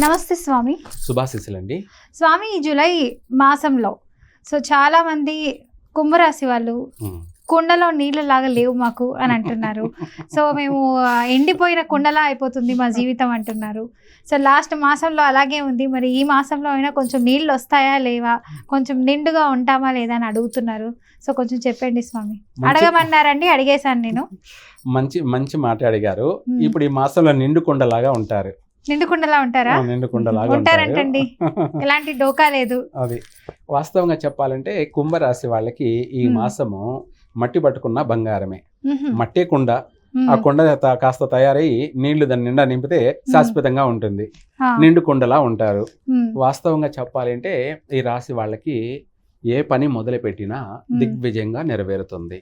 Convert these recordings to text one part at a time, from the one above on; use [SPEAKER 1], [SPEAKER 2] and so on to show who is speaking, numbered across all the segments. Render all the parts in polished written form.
[SPEAKER 1] నమస్తే స్వామి.
[SPEAKER 2] శుభాశీస్సులండి.
[SPEAKER 1] స్వామి, ఈ జూలై మాసంలో చాలా మంది కుంభరాశి వాళ్ళు కుండలో నీళ్ళలాగా లేవు మాకు అని అంటున్నారు. మేము ఎండిపోయిన కుండలా అయిపోతుంది మా జీవితం అంటున్నారు. లాస్ట్ మాసంలో అలాగే ఉంది. మరి ఈ మాసంలో అయినా కొంచెం నీళ్ళు వస్తాయా లేవా, కొంచెం నిండుగా ఉంటామా లేదా అని అడుగుతున్నారు. కొంచెం చెప్పండి స్వామి. అడగమన్నారండి, అడిగేశాను నేను.
[SPEAKER 2] మంచి మాట అడిగారు. ఇప్పుడు ఈ మాసంలో నిండు కుండలాగా ఉంటారు.
[SPEAKER 1] నిండుకుండలా ఉంటారా?
[SPEAKER 2] నిండుకుండలాగా
[SPEAKER 1] ఉంటారంటండి, ఎలాంటి డోకా లేదు.
[SPEAKER 2] అది వాస్తవంగా చెప్పాలంటే కుంభరాశి వాళ్ళకి ఈ మాసము మట్టి పట్టుకున్న బంగారమే. మట్టి కుండ, ఆ కుండ కాస్త తయారై నీళ్లు దాని నిండా నింపితే శాశ్వతంగా ఉంటుంది. నిండు కుండలా ఉంటారు. వాస్తవంగా చెప్పాలంటే ఈ రాశి వాళ్ళకి ఏ పని మొదలు పెట్టినా దిగ్విజయంగా నెరవేరుతుంది.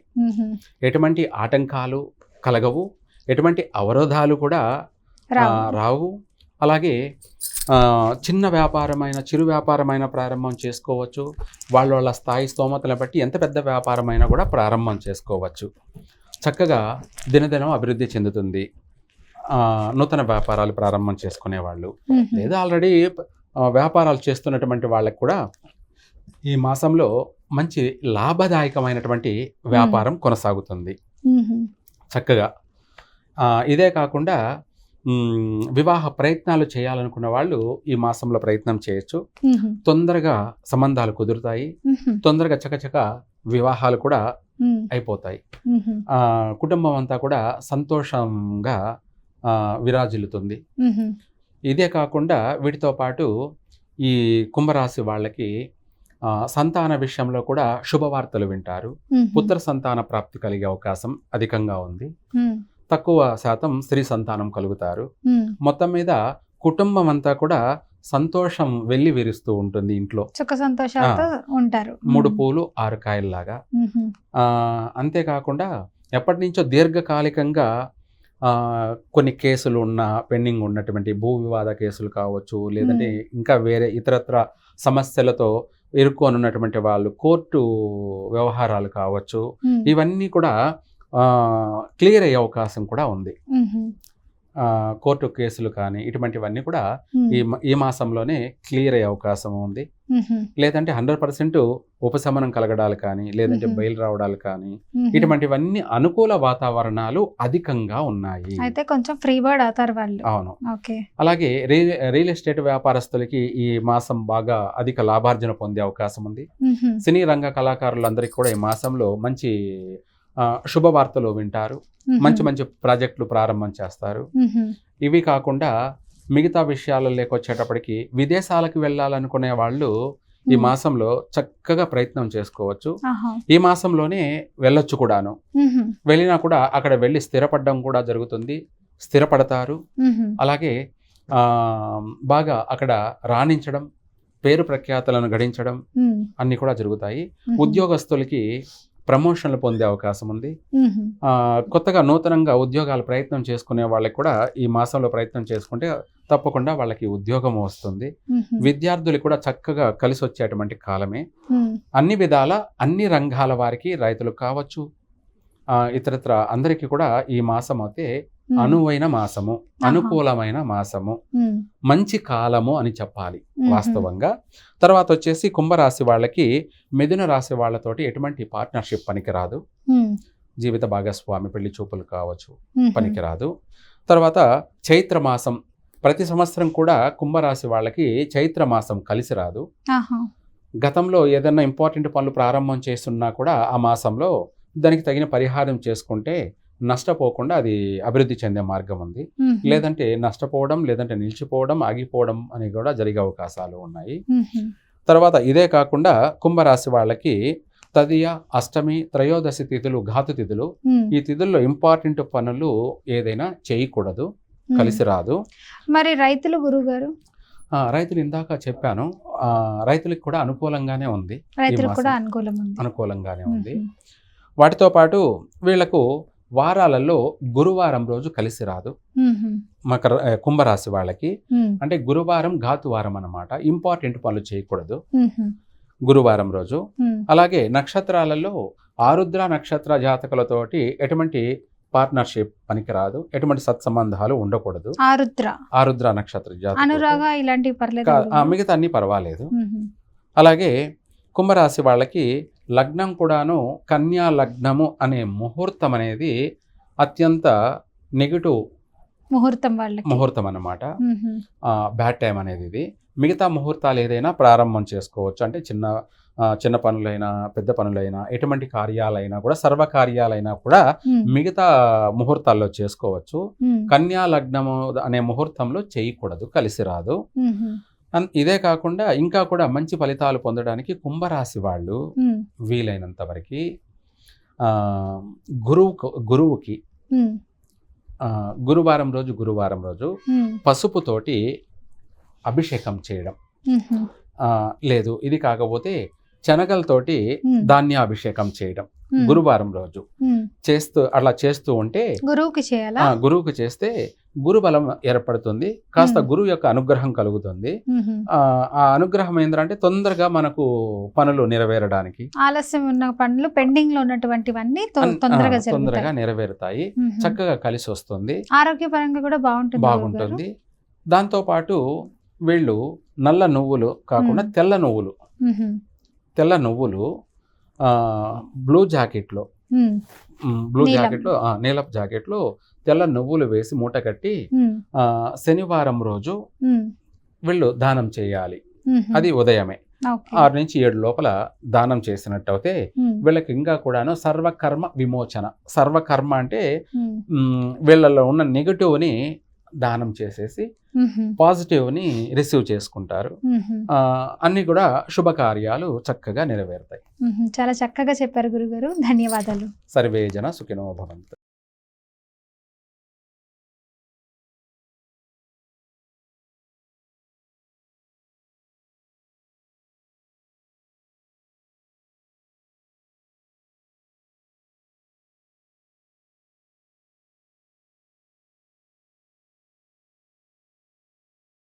[SPEAKER 2] ఎటువంటి ఆటంకాలు కలగవు, ఎటువంటి అవరోధాలు కూడా రావు. అలాగే చిన్న వ్యాపారమైన, చిరు వ్యాపారమైన ప్రారంభం చేసుకోవచ్చు. వాళ్ళ స్థాయి స్తోమతలను బట్టి ఎంత పెద్ద వ్యాపారమైనా కూడా ప్రారంభం చేసుకోవచ్చు. చక్కగా దినదినం అభివృద్ధి చెందుతుంది నూతన వ్యాపారాలు ప్రారంభం చేసుకునేవాళ్ళు, లేదా ఆల్రెడీ వ్యాపారాలు చేస్తున్నటువంటి వాళ్ళకి కూడా ఈ మాసంలో మంచి లాభదాయకమైనటువంటి వ్యాపారం కొనసాగుతుంది చక్కగా. ఇదే కాకుండా వివాహ ప్రయత్నాలు చేయాలనుకున్న వాళ్ళు ఈ మాసంలో ప్రయత్నం చేయొచ్చు. తొందరగా సంబంధాలు కుదురుతాయి, తొందరగా చకచక వివాహాలు కూడా అయిపోతాయి. కుటుంబం అంతా కూడా సంతోషంగా విరాజిల్లుతుంది. ఇదే కాకుండా వీటితో పాటు ఈ కుంభరాశి వాళ్ళకి సంతాన విషయంలో కూడా శుభవార్తలు వింటారు. పుత్ర సంతాన ప్రాప్తి కలిగే అవకాశం అధికంగా ఉంది. తక్కువ శాతం స్త్రీ సంతానం కలుగుతారు. మొత్తం మీద కుటుంబం అంతా కూడా సంతోషం వెళ్లి విరుస్తూ ఉంటుంది. ఇంట్లో
[SPEAKER 1] సుఖ సంతోషాలతో ఉంటారు.
[SPEAKER 2] 3 పూలు 6 కాయల్లాగా. అంతేకాకుండా ఎప్పటి నుంచో దీర్ఘకాలికంగా కొన్ని కేసులు పెండింగ్ ఉన్నటువంటి భూ వివాద కేసులు కావచ్చు, లేదంటే ఇంకా వేరే ఇతరత్ర సమస్యలతో ఇరుక్కొనున్నటువంటి వాళ్ళు, కోర్టు వ్యవహారాలు కావచ్చు, ఇవన్నీ కూడా క్లియర్ అయ్యే అవకాశం కూడా ఉంది. కోర్టు కేసులు కానీ ఇటువంటివన్నీ కూడా ఈ మాసంలోనే క్లియర్ అయ్యే అవకాశం ఉంది. లేదంటే 100% ఉపశమనం కలగడాలు కానీ, లేదంటే బయలు రావడాలు కానీ, ఇటువంటివన్నీ అనుకూల వాతావరణాలు అధికంగా ఉన్నాయి.
[SPEAKER 1] అయితే కొంచెం ఫ్రీ బర్డ్ అవుతారు వాళ్ళు.
[SPEAKER 2] అవును. అలాగే రియల్ ఎస్టేట్ వ్యాపారస్తులకి ఈ మాసం బాగా అధిక లాభార్జన పొందే అవకాశం ఉంది. సినీ రంగ కళాకారులందరికీ కూడా ఈ మాసంలో మంచి శుభవార్తలు వింటారు. మంచి మంచి ప్రాజెక్టులు ప్రారంభం చేస్తారు. ఇవి కాకుండా మిగతా విషయాలలోకి వచ్చేటప్పటికి విదేశాలకు వెళ్ళాలనుకునే వాళ్ళు ఈ మాసంలో చక్కగా ప్రయత్నం చేసుకోవచ్చు. ఈ మాసంలోనే వెళ్ళొచ్చు కూడాను. వెళ్ళినా కూడా అక్కడ వెళ్ళి స్థిరపడడం కూడా జరుగుతుంది. స్థిరపడతారు. అలాగే బాగా అక్కడ రాణించడం, పేరు ప్రఖ్యాతలను గడించడం అన్ని కూడా జరుగుతాయి. ఉద్యోగస్తులకి ప్రమోషన్లు పొందే అవకాశం ఉంది. కొత్తగా నూతనంగా ఉద్యోగాలు ప్రయత్నం చేసుకునే వాళ్ళకి కూడా ఈ మాసంలో ప్రయత్నం చేసుకుంటే తప్పకుండా వాళ్ళకి ఉద్యోగం వస్తుంది. విద్యార్థులు కూడా చక్కగా కలిసి వచ్చేటువంటి కాలమే. అన్ని విధాల అన్ని రంగాల వారికి, రైతులకు కావచ్చు, ఇతరత్ర అందరికీ కూడా ఈ మాసం అయితే అనువైన మాసము, అనుకూలమైన మాసము, మంచి కాలము అని చెప్పాలి వాస్తవంగా. తర్వాత వచ్చేసి కుంభరాశి వాళ్ళకి మిథున రాశి వాళ్ళతోటి ఎటువంటి పార్ట్నర్షిప్ పనికిరాదు. జీవిత భాగస్వామి పెళ్లి చూపులు కావచ్చు, పనికిరాదు. తర్వాత చైత్ర మాసం, ప్రతి సంవత్సరం కూడా కుంభరాశి వాళ్ళకి చైత్ర మాసం కలిసి రాదు. గతంలో ఏదన్నా ఇంపార్టెంట్ పనులు ప్రారంభం చేస్తున్నా కూడా ఆ మాసంలో దానికి తగిన పరిహారం చేసుకుంటే నష్టపోకుండా అది అభివృద్ధి చెందే మార్గం ఉంది. లేదంటే నష్టపోవడం, లేదంటే నిలిచిపోవడం, ఆగిపోవడం అని కూడా జరిగే అవకాశాలు ఉన్నాయి. తర్వాత ఇదే కాకుండా కుంభరాశి వాళ్ళకి తదియ, అష్టమి, త్రయోదశి తిథులు ఘాతు తిథులు. ఈ తిథుల్లో ఇంపార్టెంట్ పనులు ఏదైనా చేయకూడదు, కలిసి రాదు.
[SPEAKER 1] మరి రైతులు గురుగారు?
[SPEAKER 2] రైతులు ఇందాక చెప్పాను, రైతులకు కూడా అనుకూలంగానే ఉంది. అనుకూలంగానే ఉంది. వాటితో పాటు వీళ్లకు వారాలలో గురువారం రోజు కలిసి రాదు కుంభరాశి వాళ్ళకి. అంటే గురువారం ఘాతు వారం అన్నమాట. ఇంపార్టెంట్ పనులు చేయకూడదు గురువారం రోజు. అలాగే నక్షత్రాలలో ఆరుద్ర నక్షత్ర జాతకులతోటి ఎటువంటి పార్ట్నర్షిప్ పనికిరాదు, ఎటువంటి సత్సంబంధాలు ఉండకూడదు. ఆరుద్ర నక్షత్ర జాతకులకు.
[SPEAKER 1] అనురాగ ఇలాంటివి పర్లేదు.
[SPEAKER 2] మిగతా అన్ని పర్వాలేదు. అలాగే కుంభరాశి వాళ్ళకి లగ్నం కూడాను కన్యా లగ్నము అనే ముహూర్తం అనేది అత్యంత నెగిటివ్ ముహూర్తం అన్నమాట. బ్యాడ్ టైం అనేది ఇది. మిగతా ముహూర్తాలు ఏదైనా ప్రారంభం చేసుకోవచ్చు. అంటే చిన్న పనులైనా పెద్ద పనులైనా ఎటువంటి కార్యాలైనా కూడా, సర్వకార్యాలైనా కూడా మిగతా ముహూర్తాల్లో చేసుకోవచ్చు. కన్యా లగ్నము అనే ముహూర్తంలో చేయకూడదు, కలిసి రాదు. ఇదే కాకుండా ఇంకా కూడా మంచి ఫలితాలు పొందడానికి కుంభరాశి వాళ్ళు వీలైనంత వరకు గురువుకి గురువారం రోజు పసుపుతోటి అభిషేకం చేయడం, లేదు ఇది కాకపోతే శనగలతోటి ధాన్యాభిషేకం చేయడం గురువారం రోజు అలా చేస్తూ ఉంటే గురువుకి చేస్తే గురుబలం ఏర్పడుతుంది. కాస్త గురువు యొక్క అనుగ్రహం కలుగుతుంది. ఆ అనుగ్రహం ఏంటంటే తొందరగా మనకు పనులు నెరవేరడానికి,
[SPEAKER 1] ఆలస్యం ఉన్న పనులు పెండింగ్ లో ఉన్నటువంటివన్నీ తొందరగా
[SPEAKER 2] నెరవేరుతాయి. చక్కగా కలిసి వస్తుంది.
[SPEAKER 1] ఆరోగ్యపరంగా కూడా బాగుంటుంది.
[SPEAKER 2] దాంతో పాటు వీళ్ళు నల్ల నువ్వులు కాకుండా తెల్ల నువ్వులు బ్లూ జాకెట్లో నీలపు జాకెట్లో తెల్ల నువ్వులు వేసి మూట కట్టి శనివారం రోజు వీళ్ళు దానం చేయాలి. అది ఉదయమే 6 నుంచి 7 లోపల దానం చేసినట్టు అయితే వీళ్ళకి ఇంకా కూడాను సర్వకర్మ విమోచన. సర్వకర్మ అంటే వీళ్ళలో ఉన్న నెగటివ్ని దానం చేసేసి పాజిటివ్ని రిసీవ్ చేసుకుంటారు. అన్ని కూడా శుభకార్యాలు చక్కగా నెరవేరుతాయి.
[SPEAKER 1] చాలా చక్కగా చెప్పారు గురుగారు, ధన్యవాదాలు.
[SPEAKER 2] సర్వే జన సుఖినో భవంతు.